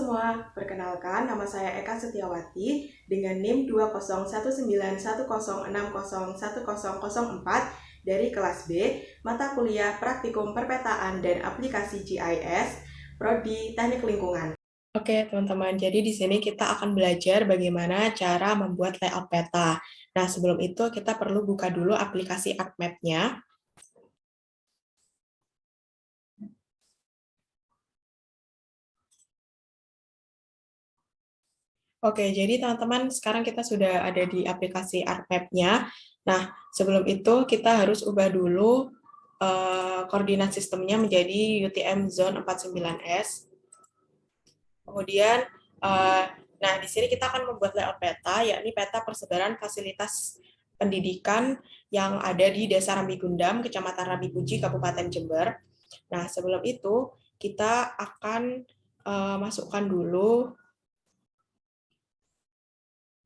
semua, perkenalkan nama saya Eka Setiawati dengan NIM 2019106010004 dari kelas B, mata kuliah Praktikum Perpetaan dan Aplikasi GIS, Prodi Teknik Lingkungan. Oke, teman-teman. Jadi di sini kita akan belajar bagaimana cara membuat layout peta. Nah, sebelum itu kita perlu buka dulu aplikasi ArcMap-nya. Oke, jadi teman-teman sekarang kita sudah ada di aplikasi ArcMap-nya. Nah, sebelum itu kita harus ubah dulu koordinat sistemnya menjadi UTM Zone 49S. Kemudian, nah di sini kita akan membuat layout peta, yakni peta persebaran fasilitas pendidikan yang ada di Desa Rambigundam, Kecamatan Rambipuji, Kabupaten Jember. Nah, sebelum itu kita akan masukkan dulu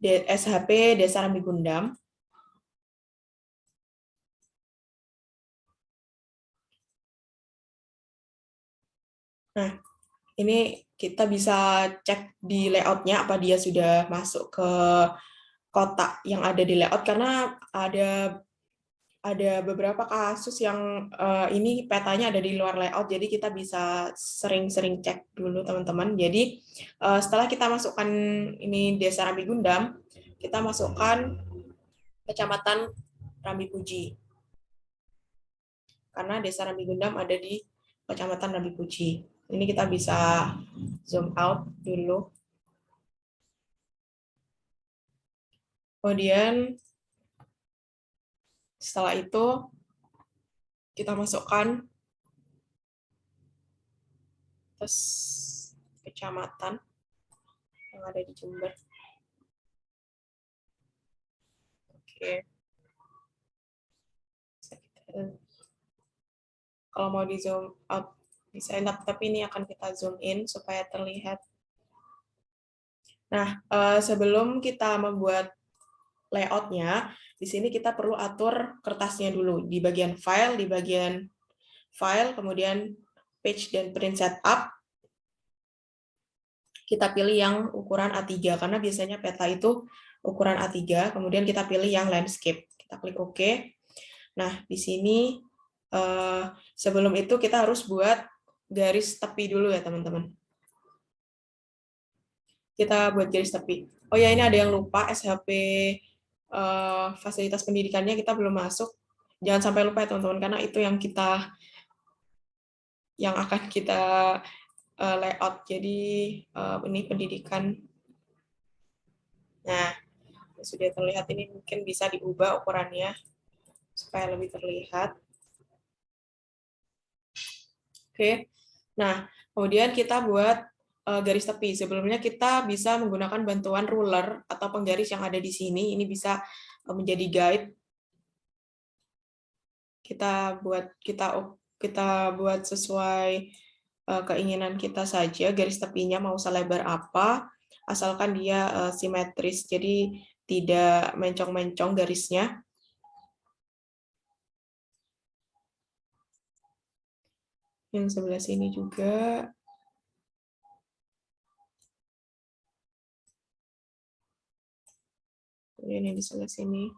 SHP Desa Rambigundam. Nah, ini kita bisa cek di layout-nya apa dia sudah masuk ke kotak yang ada di layout, karena ada beberapa kasus yang ini petanya ada di luar layout, jadi kita bisa sering-sering cek dulu teman-teman. Jadi setelah kita masukkan ini Desa Rambigundam, kita masukkan Kecamatan Rambipuji. Karena Desa Rambigundam ada di Kecamatan Rambipuji. Ini kita bisa zoom out dulu. Kemudian setelah itu kita masukkan terus kecamatan yang ada di Jember. Oke. Kalau mau di zoom out bisa enak, tapi ini akan kita zoom in supaya terlihat. Nah, sebelum kita membuat layout-nya, di sini kita perlu atur kertasnya dulu. Di bagian file, kemudian page dan print setup, kita pilih yang ukuran A3, karena biasanya peta itu ukuran A3, kemudian kita pilih yang landscape. Kita klik OK. Nah, di sini sebelum itu kita harus buat garis tepi dulu ya, teman-teman. Kita buat garis tepi. Oh ya, ini ada yang lupa, SHP fasilitas pendidikannya kita belum masuk. Jangan sampai lupa ya teman-teman, karena itu yang akan kita layout. Jadi ini pendidikan. Nah, sudah terlihat, ini mungkin bisa diubah ukurannya supaya lebih terlihat. Oke. Nah, kemudian kita buat garis tepi. Sebelumnya kita bisa menggunakan bantuan ruler atau penggaris yang ada di sini. Ini bisa menjadi guide. Kita buat sesuai keinginan kita saja. Garis tepinya mau selebar apa, asalkan dia simetris. Jadi tidak mencong-mencong garisnya. Yang sebelah sini juga. Ini di sebelah sini.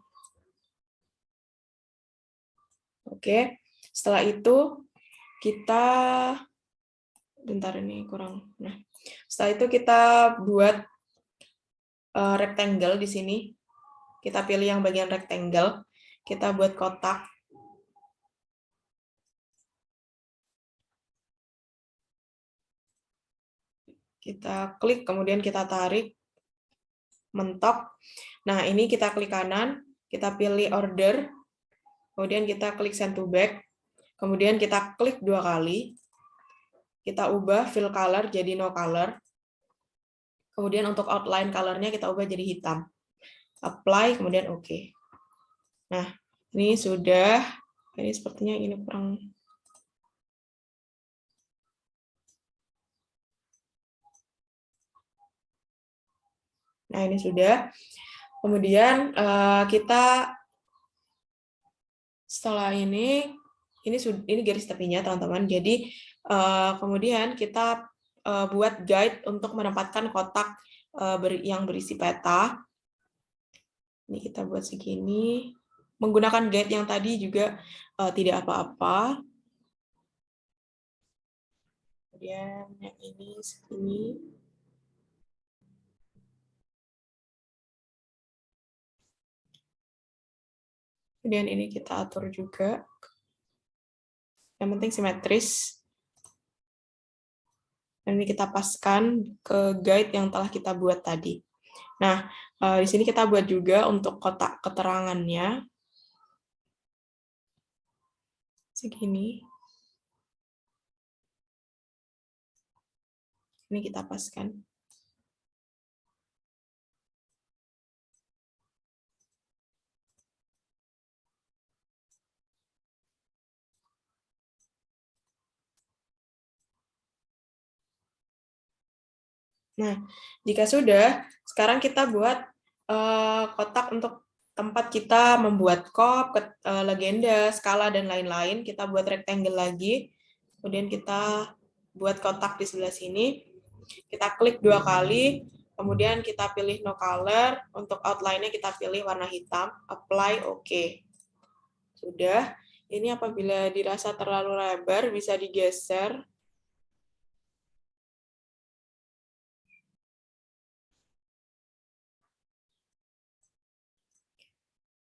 Oke, setelah itu kita, bentar ini kurang. Nah, setelah itu kita buat rectangle di sini. Kita pilih yang bagian rectangle. Kita buat kotak. Kita klik, kemudian kita tarik, mentok. Nah, ini kita klik kanan, kita pilih order, kemudian kita klik send to back, kemudian kita klik 2 kali, kita ubah fill color jadi no color, kemudian untuk outline color-nya kita ubah jadi hitam. Apply, kemudian OK. Nah, ini sudah, ini sepertinya ini kurang. Nah, ini sudah. Kemudian kita setelah ini garis tepinya, teman-teman. Jadi kemudian kita buat guide untuk menempatkan kotak yang berisi peta. Ini kita buat segini. Menggunakan guide yang tadi juga tidak apa-apa. Kemudian yang ini segini. Kemudian ini kita atur juga. Yang penting simetris. Dan ini kita paskan ke guide yang telah kita buat tadi. Nah, di sini kita buat juga untuk kotak keterangannya. Segini. Ini kita paskan. Nah, jika sudah, sekarang kita buat kotak untuk tempat kita membuat kop, legenda, skala, dan lain-lain. Kita buat rectangle lagi. Kemudian kita buat kotak di sebelah sini. Kita klik 2 kali. Kemudian kita pilih no color. Untuk outline-nya kita pilih warna hitam. Apply, oke. Sudah. Ini apabila dirasa terlalu lebar, bisa digeser.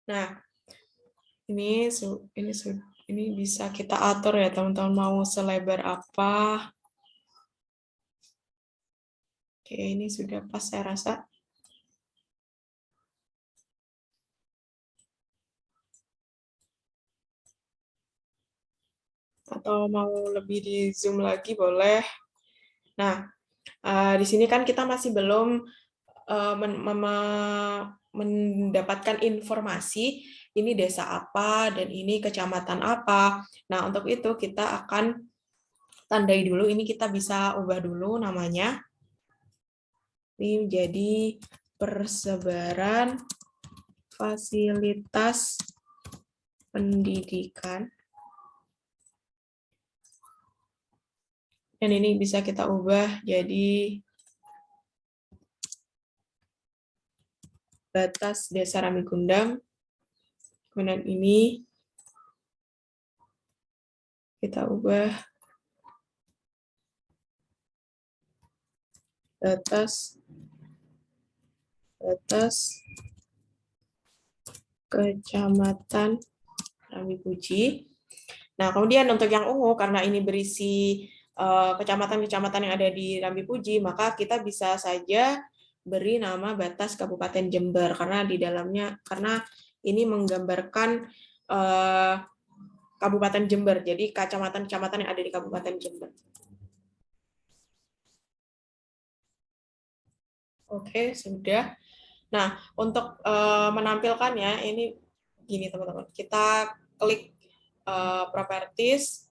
Nah, ini bisa kita atur ya teman-teman, mau selebar apa. Oke, ini sudah pas saya rasa. Atau mau lebih di zoom lagi boleh. Nah, di sini kan kita masih belum mendapatkan informasi ini desa apa dan ini kecamatan apa. Nah, untuk itu kita akan tandai dulu, ini kita bisa ubah dulu namanya. Ini menjadi persebaran fasilitas pendidikan. Dan ini bisa kita ubah jadi batas Desa Ramigundang. Kemudian ini kita ubah batas Kecamatan Ramipuji. Nah, kemudian untuk yang ungu, karena ini berisi kecamatan-kecamatan yang ada di Ramipuji, maka kita bisa saja beri nama batas Kabupaten Jember, karena di dalamnya, karena ini menggambarkan Kabupaten Jember, jadi kecamatan-kecamatan yang ada di Kabupaten Jember. Oke, sudah. Nah, untuk menampilkannya, ini gini teman-teman, kita klik properties,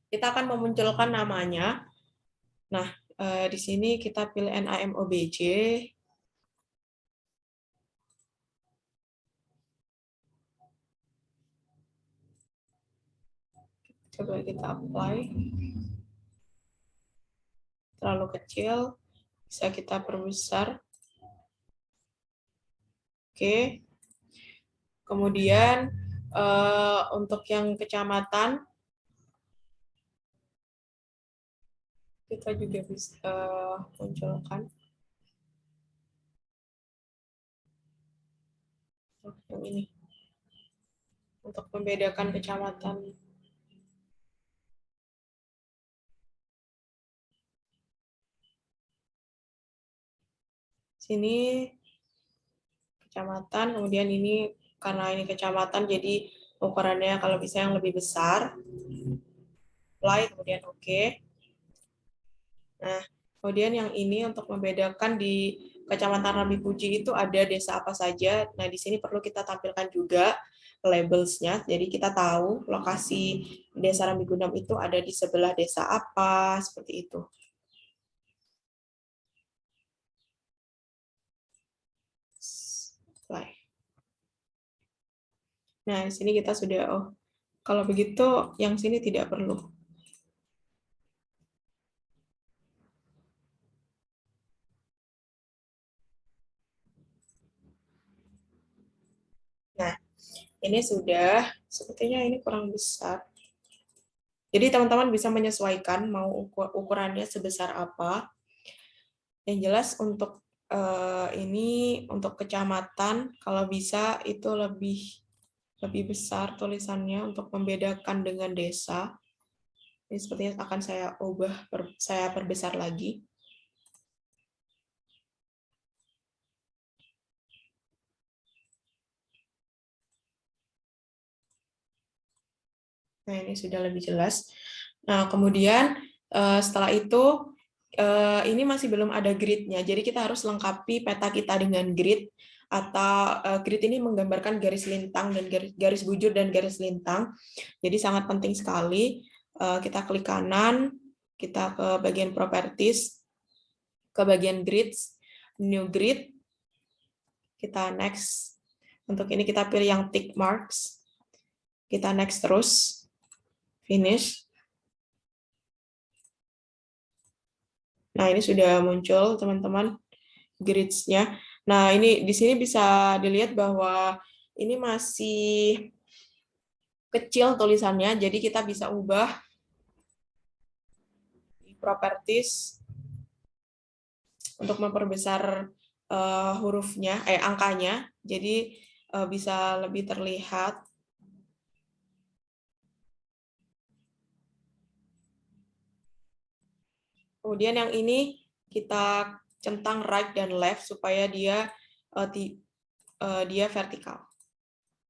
kita akan memunculkan namanya. Nah, di sini kita pilih NAMOBJ. Coba kita apply. Terlalu kecil, bisa kita perbesar. Oke. Kemudian untuk yang kecamatan, kita juga bisa munculkan. Yang ini. Untuk membedakan kecamatan. Sini kecamatan, kemudian ini karena ini kecamatan jadi ukurannya kalau bisa yang lebih besar. Apply, kemudian oke. Nah, kemudian yang ini untuk membedakan di Kecamatan Ramipuji itu ada desa apa saja. Nah, di sini perlu kita tampilkan juga labels-nya. Jadi kita tahu lokasi Desa Ramigundam itu ada di sebelah desa apa, seperti itu. Nah, di sini kita sudah Kalau begitu, yang sini tidak perlu. Nah, ini sudah, sepertinya ini kurang besar. Jadi teman-teman bisa menyesuaikan mau ukurannya sebesar apa. Yang jelas untuk ini untuk kecamatan, kalau bisa itu lebih besar tulisannya untuk membedakan dengan desa. Ini sepertinya akan saya ubah, saya perbesar lagi. Nah, ini sudah lebih jelas. Nah, kemudian setelah itu, ini masih belum ada grid-nya. Jadi kita harus lengkapi peta kita dengan grid, atau grid ini menggambarkan garis lintang dan garis bujur dan garis lintang. Jadi sangat penting sekali. Kita klik kanan, kita ke bagian properties, ke bagian grids, new grid, kita next. Untuk ini kita pilih yang tick marks, kita next terus, finish. Nah, ini sudah muncul, teman-teman, grids-nya. Nah, ini di sini bisa dilihat bahwa ini masih kecil tulisannya, jadi kita bisa ubah di properties untuk memperbesar hurufnya, angkanya, jadi bisa lebih terlihat. Kemudian yang ini kita centang right dan left supaya dia dia vertikal.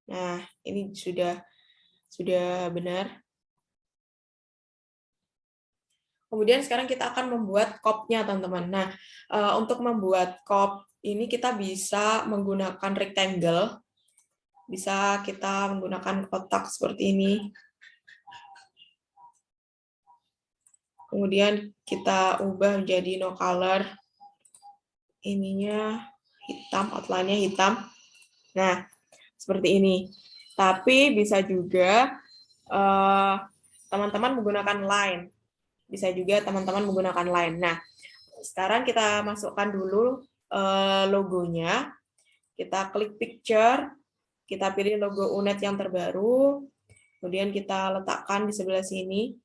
Nah, ini sudah benar. Kemudian sekarang kita akan membuat cop-nya, teman-teman. Nah, untuk membuat cop ini kita bisa menggunakan rectangle, bisa kita menggunakan kotak seperti ini. Kemudian kita ubah menjadi no color. Ininya hitam, outline-nya hitam. Nah, seperti ini. Tapi bisa juga teman-teman menggunakan line. Bisa juga teman-teman menggunakan line. Nah, sekarang kita masukkan dulu logonya. Kita klik picture, kita pilih logo UNED yang terbaru, kemudian kita letakkan di sebelah sini.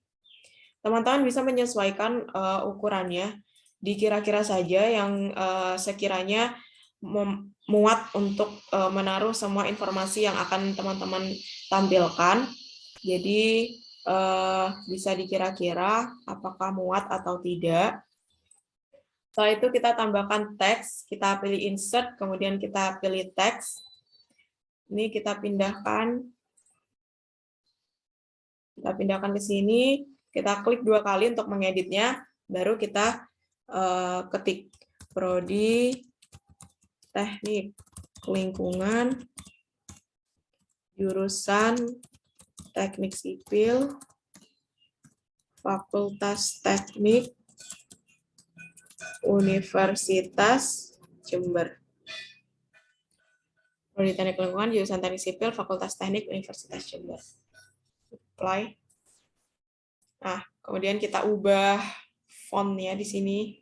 Teman-teman bisa menyesuaikan ukurannya, dikira-kira saja yang sekiranya muat untuk menaruh semua informasi yang akan teman-teman tampilkan. Jadi bisa dikira-kira apakah muat atau tidak. Setelah itu kita tambahkan teks, kita pilih insert, kemudian kita pilih teks. Ini kita pindahkan ke sini, kita klik 2 kali untuk mengeditnya, baru kita ketik Prodi Teknik Lingkungan, jurusan Teknik Sipil, Fakultas Teknik, Universitas Jember. Prodi Teknik Lingkungan, jurusan Teknik Sipil, Fakultas Teknik, Universitas Jember. Apply. Nah, kemudian kita ubah font-nya di sini.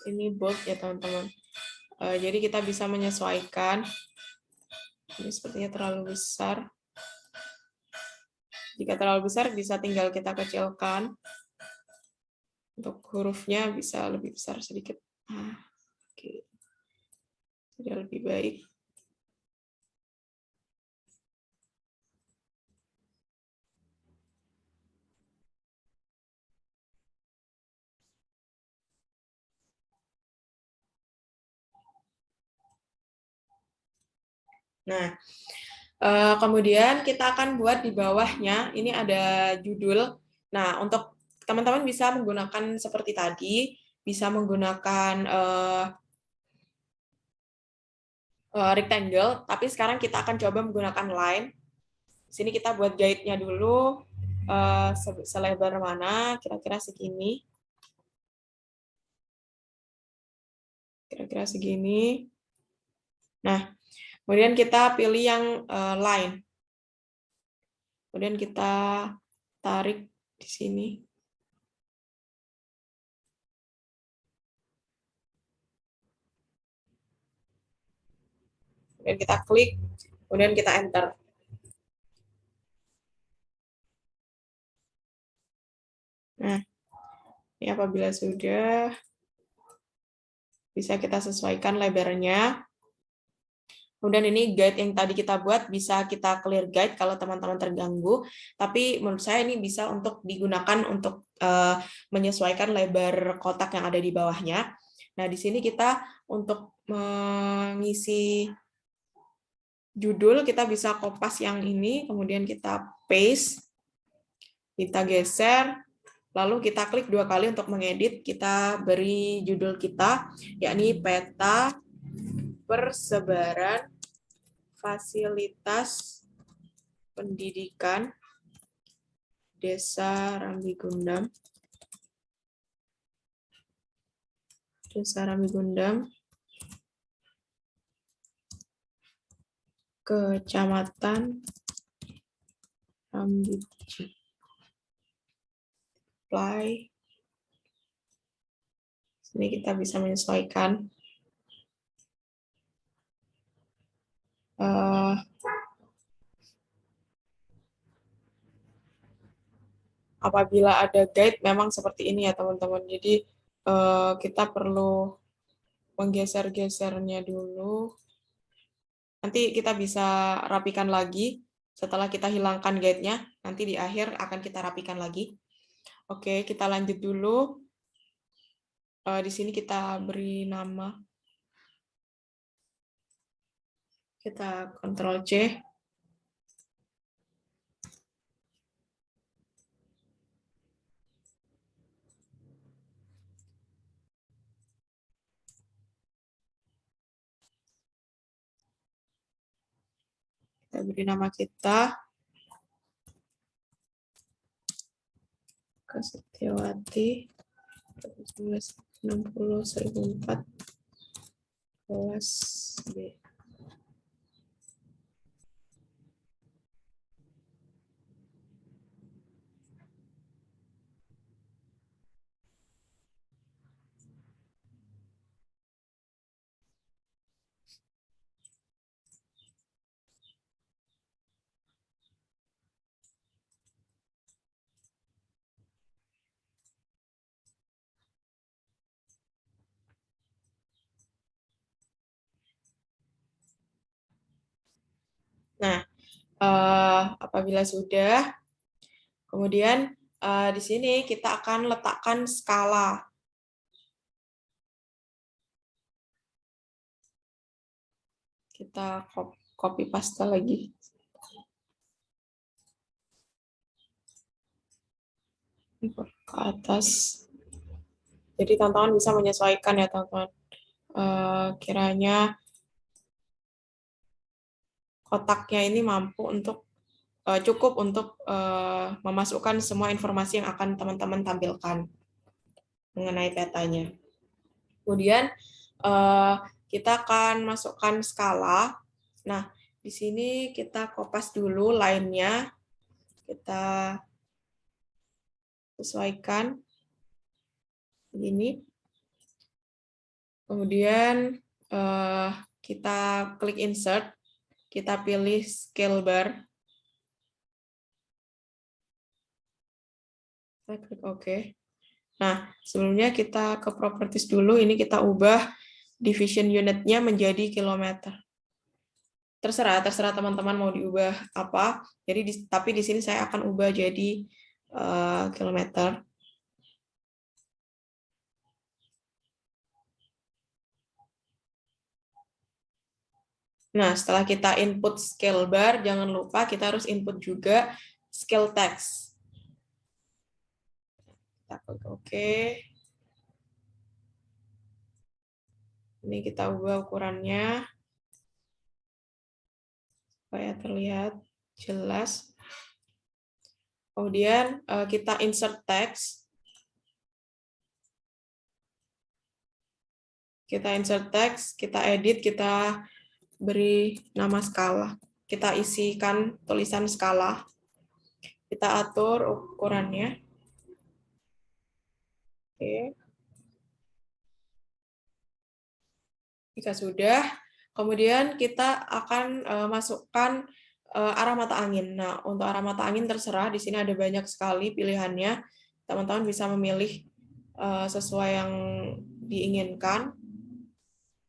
Ini bold ya, teman-teman. Jadi kita bisa menyesuaikan. Ini sepertinya terlalu besar. Jika terlalu besar, bisa tinggal kita kecilkan. Untuk hurufnya bisa lebih besar sedikit. Oke. Sudah lebih baik. Nah, kemudian kita akan buat di bawahnya, ini ada judul. Nah, untuk teman-teman bisa menggunakan seperti tadi, bisa menggunakan rectangle, tapi sekarang kita akan coba menggunakan line. Di sini kita buat guide-nya dulu, selebar mana, kira-kira segini. Kira-kira segini. Nah, Kemudian kita pilih yang line. Kemudian kita tarik di sini. Kemudian kita klik, kemudian kita enter. Nah, ini apabila sudah, bisa kita sesuaikan lebarnya. Kemudian ini guide yang tadi kita buat bisa kita clear guide kalau teman-teman terganggu. Tapi menurut saya ini bisa untuk digunakan untuk menyesuaikan lebar kotak yang ada di bawahnya. Nah, di sini kita untuk mengisi judul, kita bisa kopas yang ini, kemudian kita paste, kita geser, lalu kita klik 2 kali untuk mengedit, kita beri judul kita, yakni peta persebaran fasilitas pendidikan Desa Rambigundam. Desa Rambigundam, Kecamatan Rambiji. Apply. Sini kita bisa menyesuaikan. Apabila ada guide memang seperti ini ya teman-teman. Jadi kita perlu menggeser-gesernya dulu. Nanti kita bisa rapikan lagi setelah kita hilangkan guide-nya. Nanti di akhir akan kita rapikan lagi. Oke, kita lanjut dulu. Di sini kita beri nama. Kita Ctrl C. Kita beri nama kita Setiawati 1960-1004 kelas B. Nah, apabila sudah, kemudian di sini kita akan letakkan skala. Kita copy paste lagi. Ke atas. Jadi teman-teman bisa menyesuaikan ya teman-teman. Kiranya kotaknya ini mampu untuk cukup untuk memasukkan semua informasi yang akan teman-teman tampilkan mengenai petanya. Kemudian kita akan masukkan skala. Nah, di sini kita kopas dulu line-nya. Kita sesuaikan begini. Kemudian kita klik insert, kita pilih scale bar. Kita klik OK. Nah, sebelumnya kita ke properties dulu. Ini kita ubah division unit-nya menjadi kilometer. Terserah teman-teman mau diubah apa. Jadi tapi di sini saya akan ubah jadi kilometer. Nah, setelah kita input scale bar, jangan lupa kita harus input juga scale text. Kita klik OK. Ini kita ubah ukurannya supaya terlihat jelas. Kemudian kita insert text. Kita insert text, kita edit, kita beri nama skala. Kita isikan tulisan skala. Kita atur ukurannya. Oke. Jika sudah, kemudian kita akan masukkan arah mata angin. Nah, untuk arah mata angin terserah, di sini ada banyak sekali pilihannya. Teman-teman bisa memilih sesuai yang diinginkan.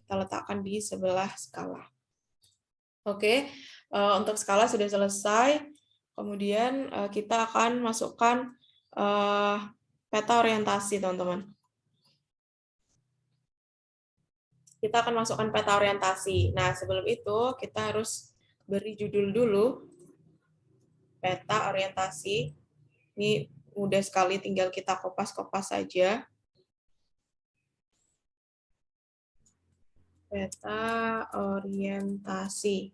Kita letakkan di sebelah skala. Oke, untuk skala sudah selesai. Kemudian kita akan masukkan peta orientasi, teman-teman. Kita akan masukkan peta orientasi. Nah, sebelum itu kita harus beri judul dulu, peta orientasi. Ini mudah sekali, tinggal kita kopas-kopas saja. Peta orientasi.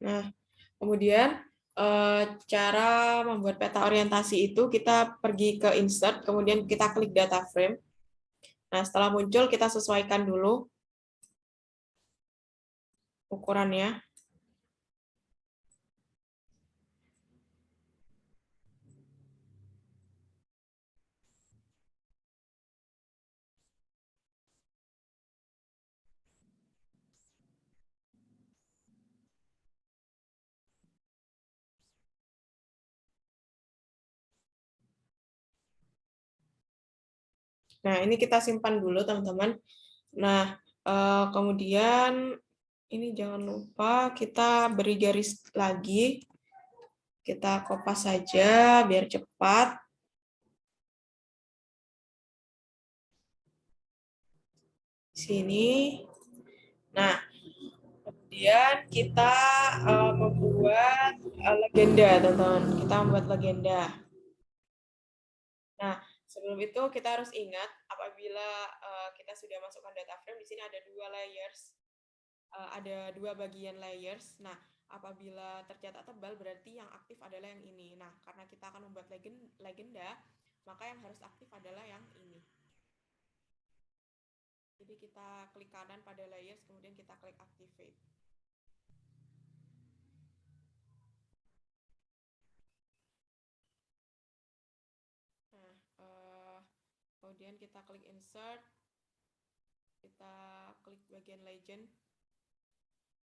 Nah, kemudian cara membuat peta orientasi itu kita pergi ke insert, kemudian kita klik data frame. Nah, setelah muncul kita sesuaikan dulu ukurannya. Nah, ini kita simpan dulu, teman-teman. Nah, kemudian ini jangan lupa kita beri garis lagi. Kita kopas saja biar cepat. Sini. Nah, kemudian kita membuat legenda, teman-teman. Kita membuat legenda. Nah, sebelum itu kita harus ingat apabila kita sudah masukkan data frame, di sini ada dua layers, ada dua bagian layers. Nah, apabila tercetak tebal berarti yang aktif adalah yang ini. Nah, karena kita akan membuat legenda, maka yang harus aktif adalah yang ini. Jadi kita klik kanan pada layers, kemudian kita klik activate. Nah, kemudian kita klik insert, kita klik bagian legend,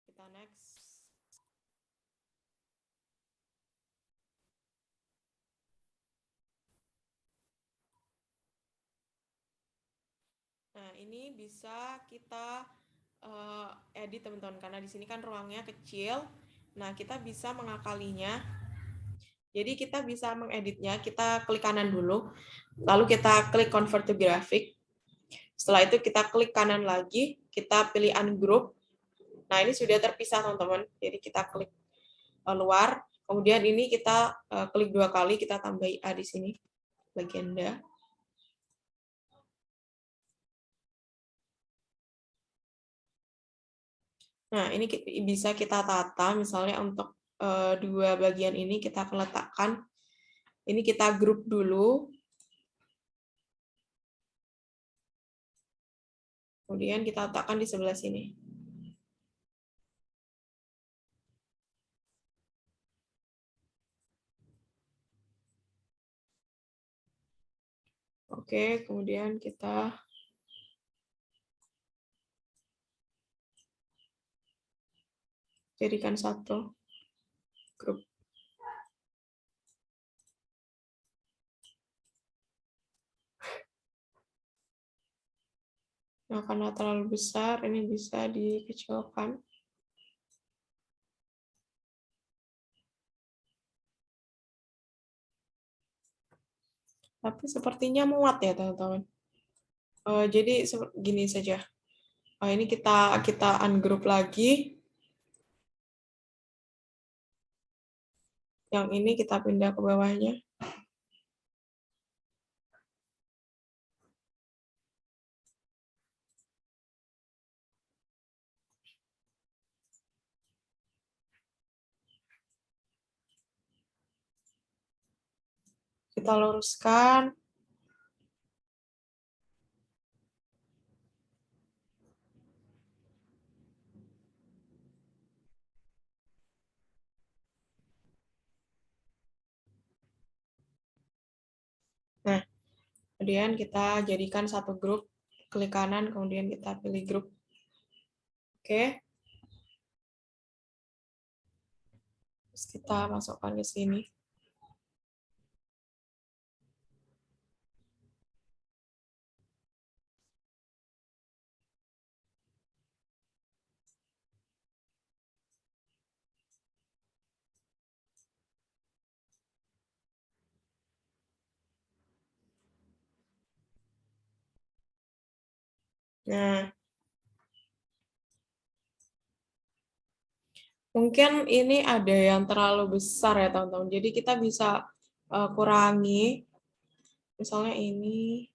kita next. Nah, ini bisa kita edit, teman-teman, karena di sini kan ruangnya kecil. Nah, kita bisa mengakalinya. Jadi kita bisa mengeditnya, kita klik kanan dulu, lalu kita klik convert to graphic. Setelah itu kita klik kanan lagi, kita pilih ungroup. Nah, ini sudah terpisah, teman-teman. Jadi kita klik luar, kemudian ini kita klik 2 kali, kita tambahi A di sini, legenda. Nah, ini bisa kita tata, misalnya untuk dua bagian ini kita akan letakkan, ini kita grup dulu, kemudian kita letakkan di sebelah sini. Oke, kemudian kita jadikan satu grup. Nah, karena terlalu besar, ini bisa dikecilkan. Tapi sepertinya muat ya, teman-teman. Jadi gini saja. Ini kita ungroup lagi. Yang ini kita pindah ke bawahnya. Kita luruskan. Nah, kemudian kita jadikan satu grup, klik kanan, kemudian kita pilih grup. Oke. Terus kita masukkan ke sini. Nah, mungkin ini ada yang terlalu besar ya teman-teman. Jadi kita bisa kurangi. Misalnya ini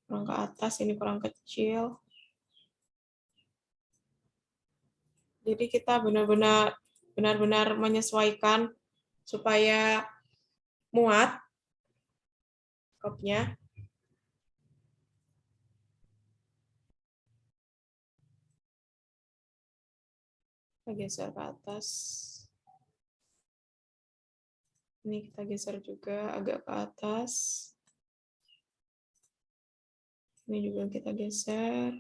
kurang ke atas, ini kurang kecil. Jadi kita benar-benar menyesuaikan supaya muat kopnya. Kita geser ke atas. Ini kita geser juga agak ke atas. Ini juga kita geser.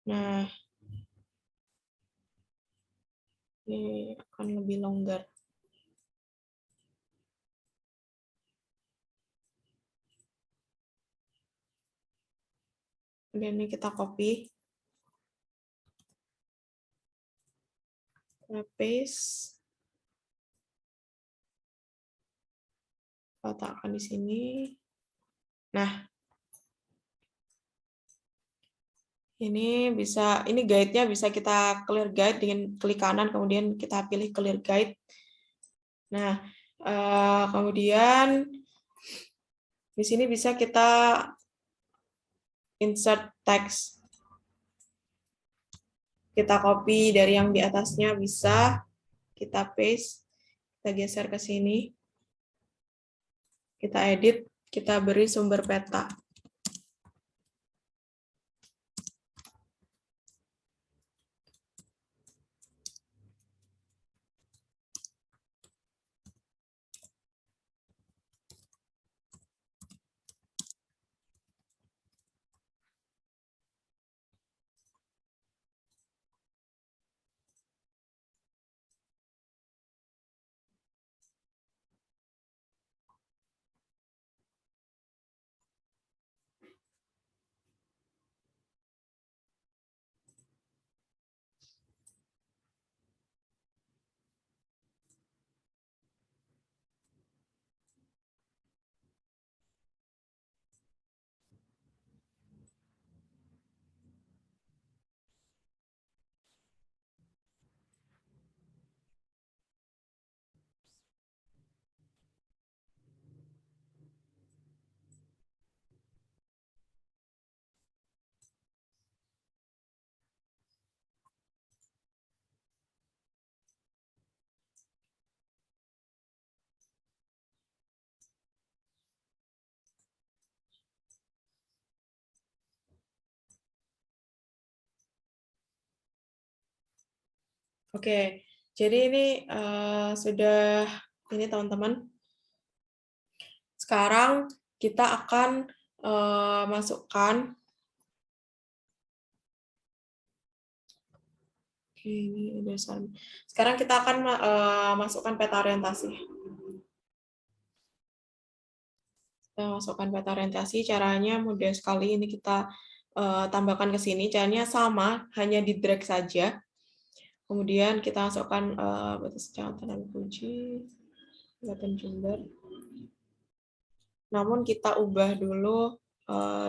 Nah, ini akan lebih longgar. Kemudian ini kita copy. Kita paste. Letakkan di sini. Nah, ini guide-nya bisa kita clear guide dengan klik kanan, kemudian kita pilih clear guide. Nah, kemudian di sini bisa kita insert text. Kita copy dari yang di atasnya bisa, kita paste, kita geser ke sini, kita edit, kita beri sumber peta. Oke, jadi ini sudah ini teman-teman. Sekarang kita akan masukkan. Oke, ini dasar. Sekarang kita akan masukkan peta orientasi. Kita masukkan peta orientasi. Caranya mudah sekali. Ini kita tambahkan ke sini. Caranya sama, hanya di drag saja. Kemudian kita masukkan batas kecamatan dan kunci, Kabupaten Jember. Namun kita ubah dulu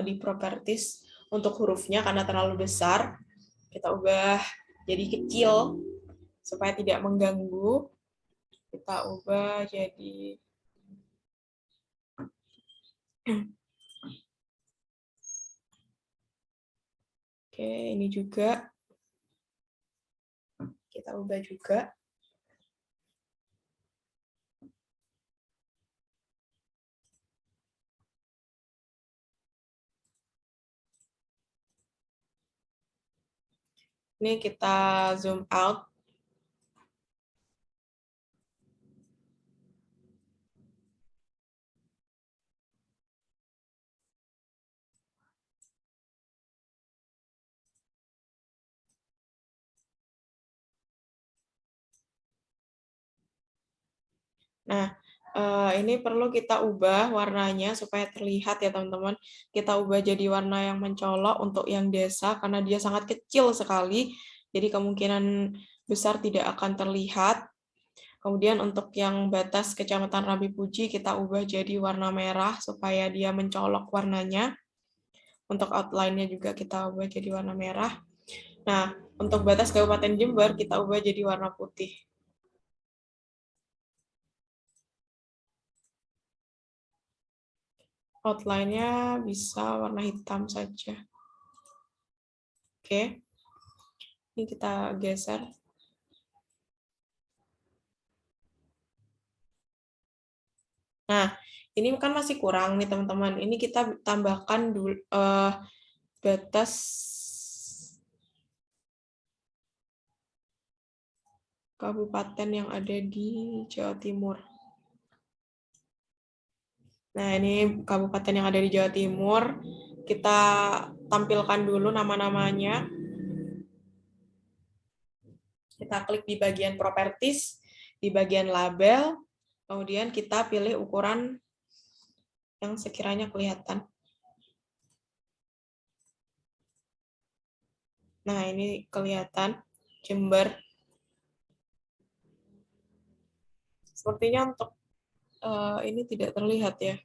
di properties untuk hurufnya karena terlalu besar. Kita ubah jadi kecil supaya tidak mengganggu. Kita ubah jadi Oke, ini juga kita ubah juga. Ini kita zoom out. Nah, ini perlu kita ubah warnanya supaya terlihat ya teman-teman. Kita ubah jadi warna yang mencolok untuk yang desa karena dia sangat kecil sekali. Jadi kemungkinan besar tidak akan terlihat. Kemudian untuk yang batas Kecamatan Rambi Puji kita ubah jadi warna merah supaya dia mencolok warnanya. Untuk outline-nya juga kita ubah jadi warna merah. Nah, untuk batas Kabupaten Jember kita ubah jadi warna putih. Outline-nya bisa warna hitam saja. Oke. Ini kita geser. Nah, ini kan masih kurang nih teman-teman. Ini kita tambahkan dulu batas kabupaten yang ada di Jawa Timur. Nah, ini kabupaten yang ada di Jawa Timur. Kita tampilkan dulu nama-namanya. Kita klik di bagian properties, di bagian label, kemudian kita pilih ukuran yang sekiranya kelihatan. Nah, ini kelihatan Jember. Sepertinya untuk ini tidak terlihat ya.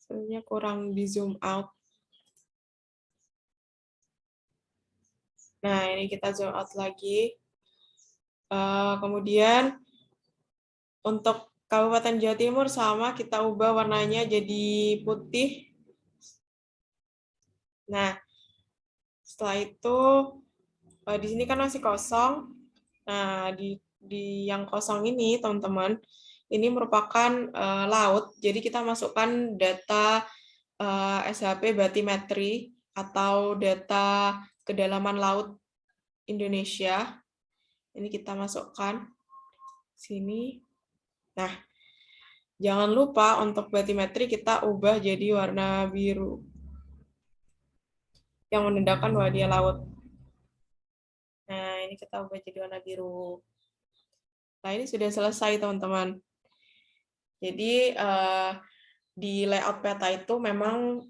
Sebenarnya kurang di zoom out. Nah, ini kita zoom out lagi. Kemudian untuk Kabupaten Jawa Timur sama kita ubah warnanya jadi putih. Nah, setelah itu di sini kan masih kosong. Nah, di yang kosong ini, teman-teman, ini merupakan laut. Jadi kita masukkan data SHP batimetri atau data kedalaman laut Indonesia. Ini kita masukkan sini. Nah, jangan lupa untuk batimetri kita ubah jadi warna biru yang menandakan bahwa dia laut. Nah, ini kita ubah jadi warna biru. Nah, ini sudah selesai, teman-teman. Jadi, di layout peta itu memang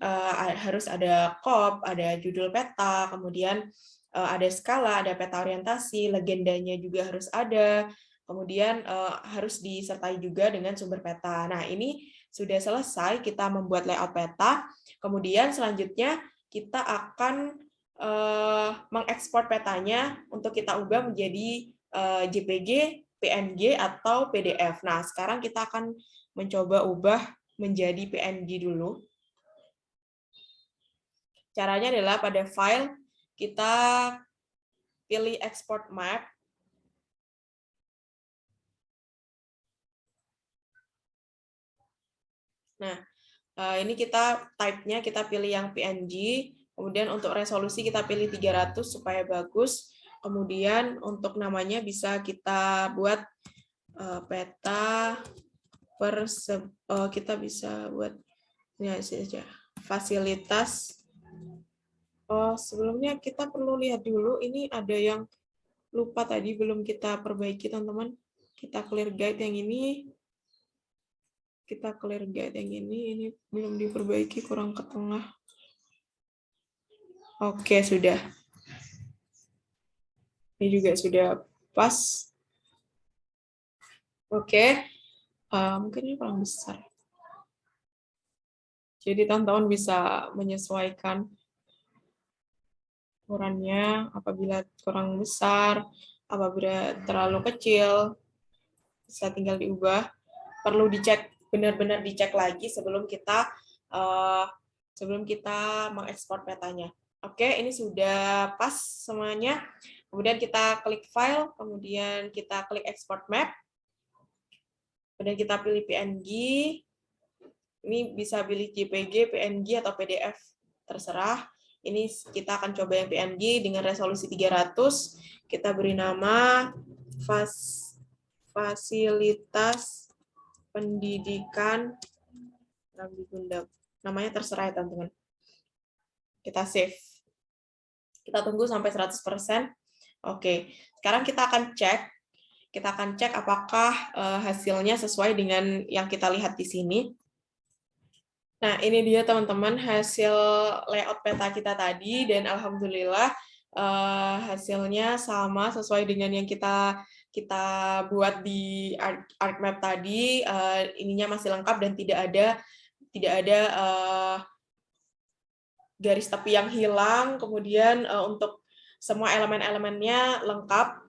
harus ada KOP, ada judul peta, kemudian ada skala, ada peta orientasi, legendanya juga harus ada, kemudian harus disertai juga dengan sumber peta. Nah, ini sudah selesai kita membuat layout peta, kemudian selanjutnya kita akan mengekspor petanya untuk kita ubah menjadi JPG, PNG, atau PDF. Nah, sekarang kita akan mencoba ubah menjadi PNG dulu. Caranya adalah pada file, kita pilih export map. Nah, ini kita type-nya kita pilih yang PNG, kemudian untuk resolusi kita pilih 300 supaya bagus. Kemudian untuk namanya bisa kita buat peta kita bisa buat ini saja fasilitas. Sebelumnya kita perlu lihat dulu, ini ada yang lupa tadi belum kita perbaiki, teman-teman. Kita clear guide yang ini. Kita clear guide yang ini belum diperbaiki, kurang ke tengah. Oke, sudah. Ini juga sudah pas. Oke. Mungkin ini kurang besar. Jadi teman-teman bisa menyesuaikan ukurannya, apabila kurang besar, apabila terlalu kecil, bisa tinggal diubah. Perlu dicek, benar-benar dicek lagi uh, sebelum kita mengekspor petanya. Oke, ini sudah pas semuanya. Kemudian kita klik file, kemudian kita klik export map, kemudian kita pilih PNG. Ini bisa pilih JPG, PNG, atau PDF, terserah. Ini kita akan coba yang PNG dengan resolusi 300. Kita beri nama fasilitas pendidikan Rambi Gundam. Namanya terserah ya teman-teman. Kita save. Kita tunggu sampai 100%. Oke, sekarang kita akan cek apakah hasilnya sesuai dengan yang kita lihat di sini. Nah, ini dia teman-teman hasil layout peta kita tadi, dan alhamdulillah hasilnya sama sesuai dengan yang kita buat di ArcMap tadi. Ininya masih lengkap dan tidak ada garis tepi yang hilang. Kemudian untuk semua elemen-elemennya lengkap.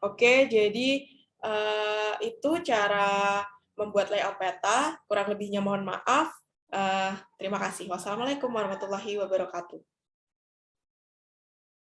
Oke, jadi itu cara membuat layout peta. Kurang lebihnya mohon maaf. Terima kasih. Wassalamualaikum warahmatullahi wabarakatuh.